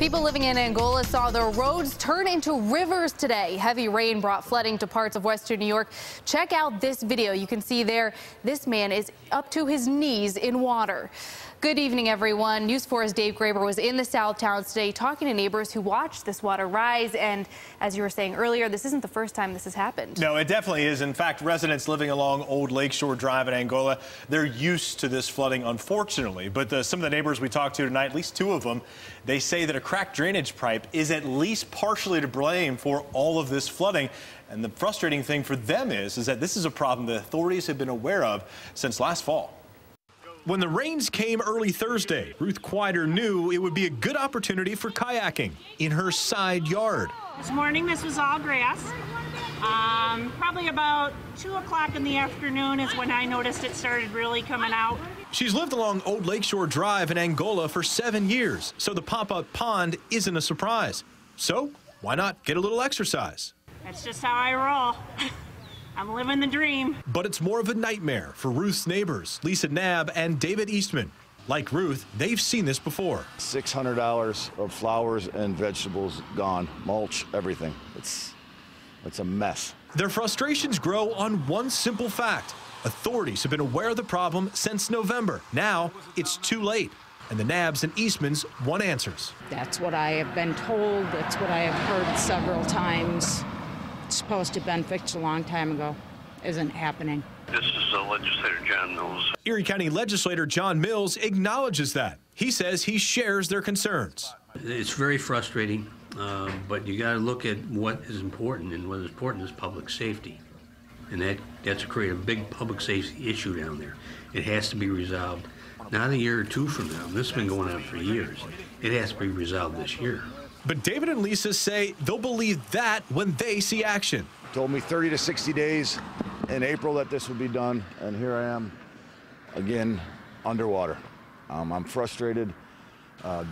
People living in Angola saw their roads turn into rivers today. Heavy rain brought flooding to parts of western New York. Check out this video. You can see there, this man is up to his knees in water. Good evening, everyone. News 4's Dave Graber was in the South Towns today talking to neighbors who watched this water rise. And as you were saying earlier, this isn't the first time this has happened. No, it definitely is. In fact, residents living along Old Lakeshore Drive in Angola, they're used to this flooding, unfortunately. But some of the neighbors we talked to tonight, at least two of them, they say that a cracked drainage pipe is at least partially to blame for all of this flooding. And the frustrating thing for them is that this is a problem the authorities have been aware of since last fall. When the rains came early Thursday, Ruth Quider knew it would be a good opportunity for kayaking in her side yard. This morning, this was all grass. Probably about 2 o'clock in the afternoon is when I noticed it started really coming out. She's lived along Old Lakeshore Drive in Angola for 7 years, so the pop-up pond isn't a surprise. So why not get a little exercise? That's just how I roll. I'm living the dream. But it's more of a nightmare for Ruth's neighbors, Lisa Knabb and David Eastman. Like Ruth, they've seen this before. $600 of flowers and vegetables gone, mulch, everything. It's a mess. Their frustrations grow on one simple fact. Authorities have been aware of the problem since November. Now it's too late. And the Knabbs and Eastmans want answers. That's what I have been told. That's what I have heard several times. It's supposed to have been fixed a long time ago. Isn't happening. This is Legislator John Mills. Erie County Legislator John Mills acknowledges that. He says he shares their concerns. It's very frustrating, but you got to look at what is important, and what is important is public safety. And that's create a big public safety issue down there. It has to be resolved, not a year or two from now. This has been going on for years. It has to be resolved this year. But David and Lisa say they'll believe that when they see action. Told me 30 to 60 days in April that this would be done, and here I am again underwater. I'm frustrated.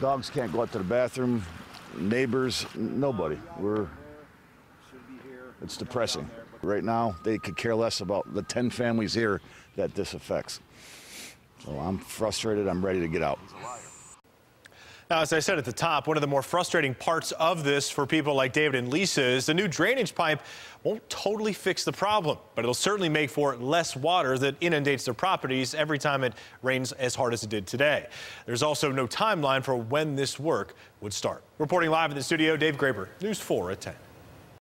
Dogs can't go out to the bathroom. Neighbors, nobody. It's depressing. Right now, they could care less about the 10 families here that this affects. So I'm frustrated. I'm ready to get out. Now, as I said at the top, one of the more frustrating parts of this for people like David and Lisa is the new drainage pipe won't totally fix the problem, but it'll certainly make for less water that inundates their properties every time it rains as hard as it did today. There's also no timeline for when this work would start. Reporting live in the studio, Dave Graber, News 4 at 10.